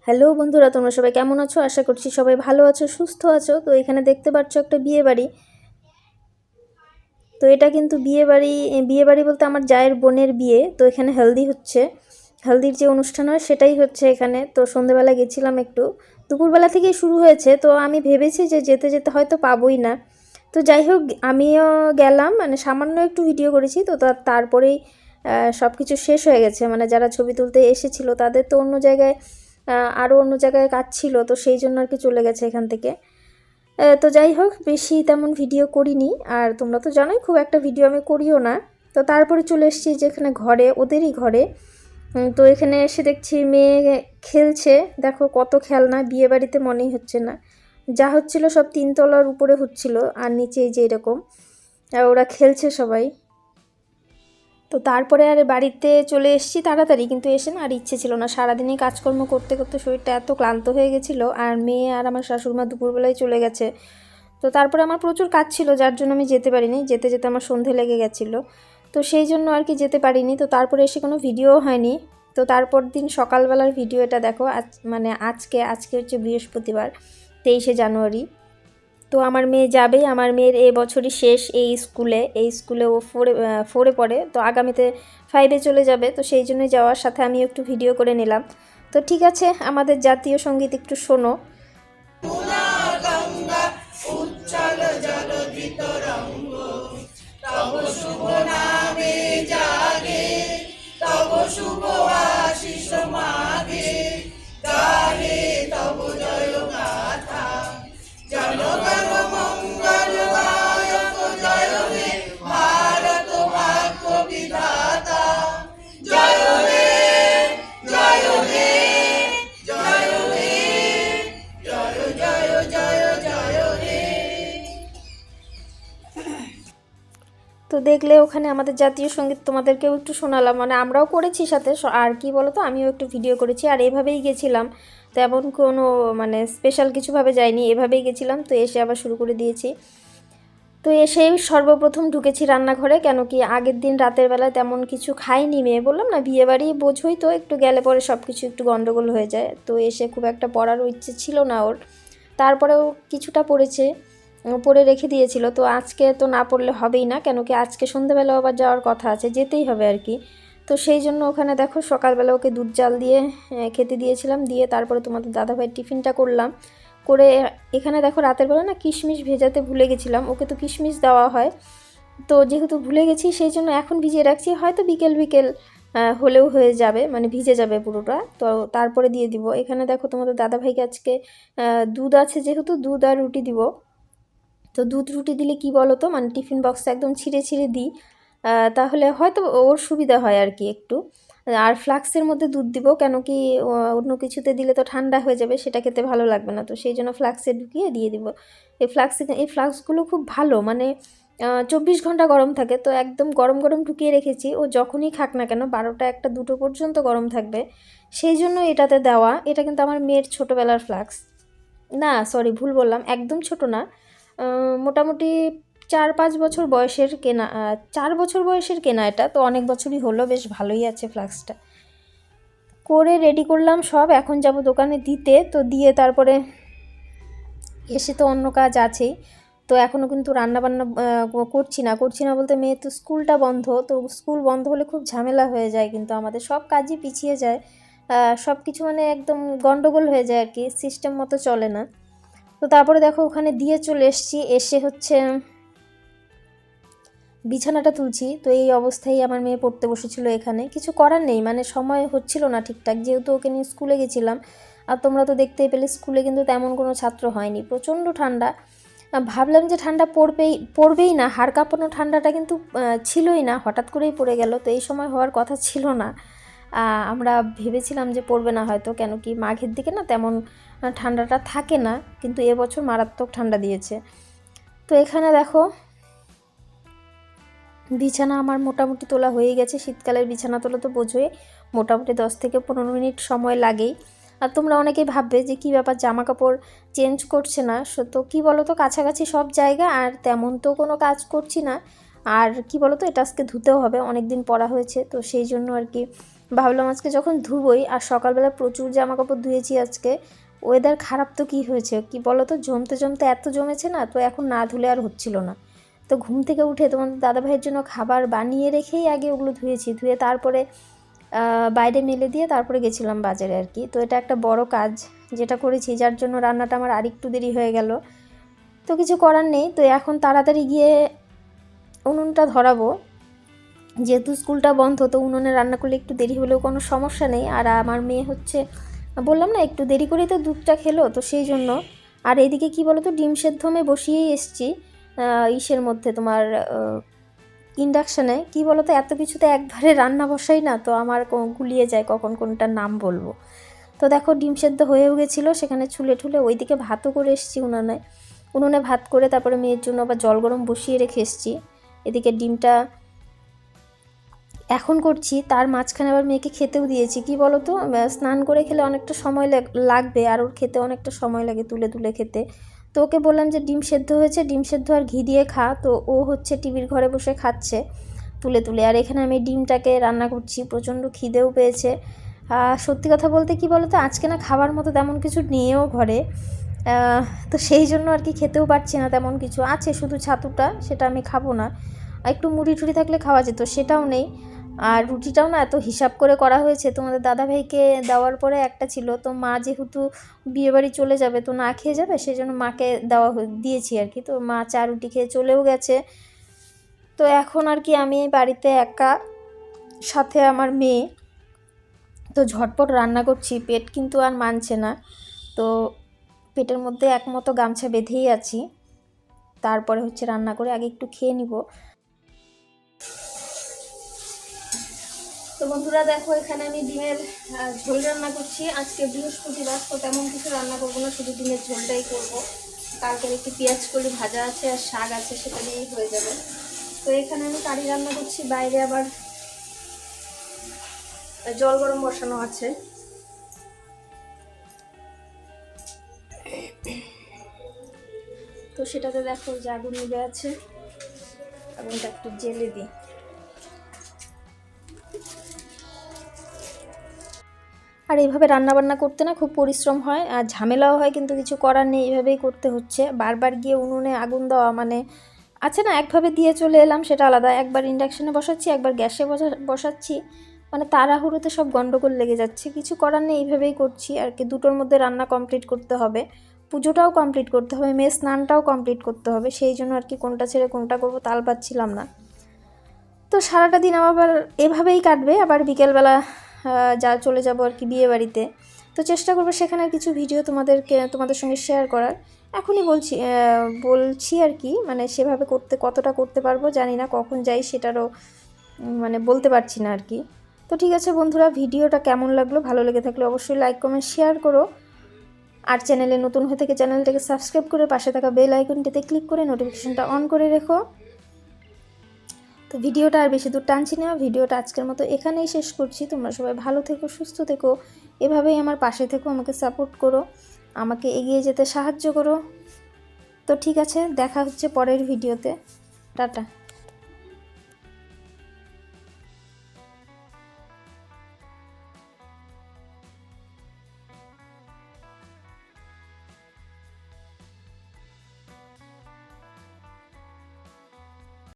Hello বন্ধুরা, তোমরা সবাই কেমন আছো? আশা করছি সবাই ভালো আছো, সুস্থ আছো। তো এখানে দেখতে পাচ্ছ একটা বিয়ে বাড়ি। তো এটা কিন্তু বিয়ে বাড়ি বলতে আমার জায়ের বোনের বিয়ে। তো এখানে হলদি হচ্ছে, হলদির যে অনুষ্ঠান হয় সেটাই হচ্ছে এখানে। তো সন্ধেবেলা গেছিলাম একটু, দুপুরবেলা থেকেই শুরু হয়েছে। তো আমি ভেবেছি যে যেতে যেতে হয়তো পাবোই না। তো যাই হোক, আমিও গেলাম, মানে সামান্য একটু ভিডিও করেছি। তো তারপরেই সব কিছু শেষ হয়ে গেছে। মানে যারা ছবি তুলতে এসেছিলো তাদের তো অন্য জায়গায়, আরও অন্য জায়গায় কাজ ছিল, তো সেই জন্য আর কি চলে গেছে এখান থেকে। তো যাই হোক, বেশি তেমন ভিডিও করিনি। আর তোমরা তো জানোই খুব একটা ভিডিও আমি করিও না। তো তারপরে চলে এসেছি যেখানে ঘরে, ওদেরই ঘরে। তো এখানে এসে দেখছি মেয়ে খেলছে। দেখো কত খেলনা, বিয়ে বাড়িতে মনেই হচ্ছে না। যা হচ্ছিল সব তিনতলার উপরে হচ্ছিল, আর নিচে এই যে এরকম ওরা খেলছে সবাই। তো তারপরে আর বাড়িতে চলে এসেছি তাড়াতাড়ি, কিন্তু এসে না আর ইচ্ছে ছিল না। সারাদিনই কাজকর্ম করতে করতে শরীরটা এত ক্লান্ত হয়ে গেছিলো। আর মেয়ে আর আমার শাশুড়িমা দুপুরবেলায় চলে গেছে। তো তারপরে আমার প্রচুর কাজ ছিল, যার জন্য আমি যেতে পারিনি। যেতে যেতে আমার সন্ধে লেগে গেছিলো, তো সেই জন্য আর কি যেতে পারিনি। তো তারপরে এসে কোনো ভিডিও হয়নি। তো তারপর দিন সকালবেলার ভিডিও এটা দেখো। মানে আজকে হচ্ছে বৃহস্পতিবার, 23শে জানুয়ারি। তো আমার মেয়ে যাবেই, আমার মেয়ের বছরই শেষ এই স্কুলে ও ফোরে পড়ে। তো আগামীতে 5-এ চলে যাবে। তো সেই জন্যই যাওয়ার সাথে আমি একটু ভিডিও করে নিলাম। তো ঠিক আছে, আমাদের জাতীয় সঙ্গীত একটু শোনো। তো দেখলে ওখানে আমাদের জাতীয় সঙ্গীত তোমাদেরকেও একটু শোনালাম, মানে আমরাও করেছি সাথে। আর কি বলো তো, আমিও একটু ভিডিও করেছি। আর এভাবেই গেছিলাম, তেমন কোনো মানে স্পেশাল কিছুভাবে যাইনি, এভাবেই গেছিলাম। তো এসে আবার শুরু করে দিয়েছি। তো এসেই সর্বপ্রথম ঢুকেছি রান্নাঘরে, কেন কি আগের দিন রাতের বেলায় তেমন কিছু খাইনি। মেয়ে বললাম না, বিয়েবাড়ি বোঝোই তো, একটু গেলে পরে সব কিছু একটু গন্ডগোল হয়ে যায়। তো এসে খুব একটা পড়ারও ইচ্ছে ছিল না ওর। তারপরেও কিছুটা পড়েছে, পড়ে রেখে দিয়েছিল। তো আজকে তো না পড়লে হবেই না, কেন কি আজকে সন্ধ্যেবেলাও আবার যাওয়ার কথা আছে, যেতেই হবে আর কি। তো সেই জন্য ওখানে দেখো সকালবেলা ওকে দুধ জাল দিয়ে খেতে দিয়েছিলাম। দিয়ে তারপরে তোমাদের দাদাভাইয়ের টিফিনটা করলাম। করে এখানে দেখো রাতের বেলা না কিশমিশ ভেজাতে ভুলে গেছিলাম। ওকে তো কিশমিশ দেওয়া হয়, তো যেহেতু ভুলে গেছি সেই জন্য এখন ভিজিয়ে রাখছি। হয়তো বিকেল বিকেল হলেও হয়ে যাবে, মানে ভিজে যাবে পুরোটা। তো তারপরে দিয়ে দিব। এখানে দেখো তোমাদের দাদাভাইকে আজকে দুধ আছে, যেহেতু দুধ আর রুটি দিব। তো দুধ রুটি দিলে কি বলো তো, মানে টিফিন বক্সটা একদম ছিঁড়ে ছিঁড়ে দিই, তাহলে হয়তো ওর সুবিধা হয় আর কি একটু। আর ফ্লাক্সের মধ্যে দুধ দিব, কেন কি অন্য কিছুতে দিলে তো ঠান্ডা হয়ে যাবে, সেটা খেতে ভালো লাগবে না। তো সেই জন্য ফ্লাক্সে ঢুকিয়ে দিয়ে দিব। এই ফ্লাক্সগুলো খুব ভালো, মানে 24 ঘন্টা গরম থাকে। তো একদম গরম গরম ঢুকিয়ে রেখেছি, ও যখনই খাক না কেন 12টা 1টা 2টো পর্যন্ত গরম থাকবে। সেই জন্য এটাতে দেওয়া। এটা কিন্তু আমার মেয়ের ছোটোবেলার ফ্লাক্স। না সরি, ভুল বললাম, একদম ছোট না। মোটামুটি 4-5 বছর বয়সের কেনা, 4 বছর বয়সের কেনা। এটা তো অনেক বছরই হলো, বেশ ভালোই আছে ফ্লাক্সটা। করে রেডি করলাম সব, এখন যাব দোকানে দিতে। তো দিয়ে তারপরে এসে তো অন্য কাজ আছেই। তো এখনও কিন্তু রান্নাবান্না করছি না বলতে, মেয়ে তো স্কুলটা বন্ধ। তো স্কুল বন্ধ হলে খুব ঝামেলা হয়ে যায়, কিন্তু আমাদের সব কাজই পিছিয়ে যায়। সব কিছু মানে একদম গন্ডগোল হয়ে যায় আর কি, সিস্টেম মতো চলে না। তো তারপরে দেখো ওখানে দিয়ে চলে এসেছি। এসে হচ্ছে বিছানাটা তুলছি। তো এই অবস্থায় আমার মেয়ে পড়তে বসেছিল এখানে। কিছু করার নেই, মানে সময় হচ্ছিল না ঠিকঠাক, যেহেতু ওকে নিয়ে স্কুলে গেছিলাম। আর তোমরা তো দেখতেই পেলে স্কুলে কিন্তু তেমন কোনো ছাত্র হয়নি, প্রচণ্ড ঠান্ডা। ভাবলাম যে ঠান্ডা পড়বেই না, হাড় কাঁপানো ঠান্ডাটা কিন্তু ছিলই না, হঠাৎ করেই পড়ে গেল। তো এই সময় হওয়ার কথা ছিল না। আমরা ভেবেছিলাম যে পড়বে না হয়তো, কেন কি মাঘের দিকে না তেমন ঠান্ডাটা থাকে না, কিন্তু এবছর মারাত্মক ঠান্ডা দিয়েছে। তো এখানে দেখো বিছানা আমার মোটামুটি তোলা হয়ে গেছে। শীতকালের বিছানা তোলা তো বোঝোই, মোটামুটি 10 থেকে 15 মিনিট সময় লাগেই। আর তোমরা অনেকেই ভাববে যে কী ব্যাপার, জামা কাপড় চেঞ্জ করছে না। তো কী বলো তো, কাছাকাছি সব জায়গা, আর তেমন তো কোনো কাজ করছি না। আর কি বলো তো, এটা আজকে ধুতেও হবে, অনেক দিন পরা হয়েছে, তো সেই জন্য আর কি ভাবলাম আজকে যখন ধুবোই, আর সকালবেলা প্রচুর জামা কাপড় ধুয়েছি আজকে, ওয়েদার খারাপ তো কি হয়েছে কি বলো তো, জমতে জমতে এত জমেছে না, তো এখন না ধুলে আর হচ্ছিল না। তো ঘুম থেকে উঠে তোমাদের দাদাভাইয়ের জন্য খাবার বানিয়ে রেখেই আগে ওগুলো ধুয়েছি, ধুয়ে তারপরে বাইরে মেলে দিয়ে তারপরে গেছিলাম বাজারে আর কি। তো এটা একটা বড় কাজ যেটা করেছি, যার জন্য রান্নাটা আমার আরেকটু দেরি হয়ে গেল। তো কিছু করার নেই, তো এখন তাড়াতাড়ি গিয়ে উনুনটা ধরাবো, যেহেতু স্কুলটা বন্ধ, তো উনুনে রান্না করলে একটু দেরি হলেও কোনো সমস্যা নেই। আর আমার মেয়ে হচ্ছে, বললাম না একটু দেরি করেই তো দুধটা খেলো, তো সেই জন্য। আর এদিকে কি বলো তো, ডিম সেদ্ধ আমি বসিয়েই এসছি ইসের মধ্যে, তোমার ইন্ডাকশানে। কি বলো তো, এত কিছুতে একবারে রান্না বসাই না, তো আমার গুলিয়ে যায় কখন কোনটার নাম বলবো। তো দেখো ডিম সেদ্ধ হয়েও গেছিলো, সেখানে ছুলে ঠুলে ওইদিকে ভাতও করে এসেছি উনুনে ভাত করে তারপরে মেয়ের জন্য আবার জল গরম বসিয়ে রেখে এসেছি। এদিকে ডিমটা এখন করছি, তার মাঝখানে আবার মেয়েকে খেতেও দিয়েছি। কি বলো তো, স্নান করে খেলে অনেকটা সময় লাগবে, আর ওর খেতে অনেকটা সময় লাগে তুলে তুলে খেতে। তো ওকে বললাম যে ডিম সেদ্ধ হয়েছে, ডিম সেদ্ধ আর ঘি দিয়ে খা, তো ও হচ্ছে টিভির ঘরে বসে খাচ্ছে তুলে তুলে। আর এখানে আমি ডিমটাকে রান্না করছি, প্রচণ্ড খিদেও পেয়েছে। সত্যি কথা বলতে কি বলো তো, আজকে না খাবার মতো তেমন কিছু নিয়েও ঘরে, তো সেই জন্য আর কি খেতেও পারছি না। তেমন কিছু আছে, শুধু ছাতুটা, সেটা আমি খাবো না। একটু মুড়ি টুড়ি থাকলে খাওয়া যেত, সেটাও নেই। আর রুটিটাও না এত হিসাব করে করা হয়েছে, তোমাদের দাদাভাইকে দেওয়ার পরে একটা ছিল, তো মা যেহেতু বিয়েবাড়ি চলে যাবে তো না খেয়ে যাবে, সেই জন্য মাকে দিয়েছি আর কি। তো মা চা রুটি খেয়ে চলেও গেছে। তো এখন আর কি আমি বাড়িতে একা, সাথে আমার মেয়ে, তো ঝটপট রান্না করছি। পেট কিন্তু আর মানছে না, তো পেটের মধ্যে একমতো গামছা বেঁধেই আছি। তারপরে হচ্ছে রান্না করে আগে একটু খেয়ে নিব। তো বন্ধুরা দেখো, এখানে আমি ডিমের ঝোল রান্না করছি। আজকে বৃহস্পতিবার, তো তেমন কিছু রান্না করবো না, শুধু ডিমের ঝোলটাই করবো। কালকের একটু পেঁয়াজ কলি ভাজা আছে আর শাক আছে, সেটা দিয়েই হয়ে যাবে। তো এখানে আমি কারি রান্না করছি, বাইরে আবার জল গরম বসানো আছে। তো সেটাতে দেখো যে আগুন নিভে আছে, আগুনটা একটু জেলে দিই। আর এইভাবে রান্নাবান্না করতে না খুব পরিশ্রম হয় আর ঝামেলাও হয়, কিন্তু কিছু করার নেই, এইভাবেই করতে হচ্ছে। বারবার গিয়ে উনুনে আগুন দেওয়া মানে আছে না, একভাবে দিয়ে চলে এলাম সেটা আলাদা, একবার ইন্ডাকশানে বসাচ্ছি, একবার গ্যাসে বসাচ্ছি, মানে তাড়াহুড়োতে সব গন্ডগোল লেগে যাচ্ছে। কিছু করার নেই, এইভাবেই করছি আর কি। দুটোর মধ্যে রান্না কমপ্লিট করতে হবে, পুজোটাও কমপ্লিট করতে হবে, মেয়ে স্নানটাও কমপ্লিট করতে হবে, সেই জন্য আর কি কোনটা ছেড়ে কোনটা করবো তাল পাচ্ছিলাম না। তো সারাটা দিন আবার এভাবেই কাটবে, আবার বিকেলবেলা চলে যাব আর কি বিয়ে বাড়িতে। তো চেষ্টা করবো সেখানে কিছু ভিডিও তোমাদের সঙ্গে শেয়ার করার। এখনই বলছি আর কি, মানে সেভাবে কতটা করতে পারবো জানি না, কখন যাই সেটারও মানে বলতে পারছি না আর কি। তো ঠিক আছে বন্ধুরা, ভিডিওটা কেমন লাগলো, ভালো লেগে থাকলে অবশ্যই লাইক কমেন্ট শেয়ার করো। আর চ্যানেলে নতুন হয়ে থেকে চ্যানেলটাকে সাবস্ক্রাইব করে পাশে থাকা বেল আইকনটিতে ক্লিক করে নোটিফিকেশনটা অন করে রেখো। তো ভিডিওটা আর বেশি দূর টানছি না, ভিডিওটা আজকের মতো এখানেই শেষ করছি। তোমরা সবাই ভালো থেকো, সুস্থ থেকো, এভাবেই আমার পাশে থেকো, আমাকে সাপোর্ট করো, আমাকে এগিয়ে যেতে সাহায্য করো। তো ঠিক আছে, দেখা হচ্ছে পরের ভিডিওতে। টাটা।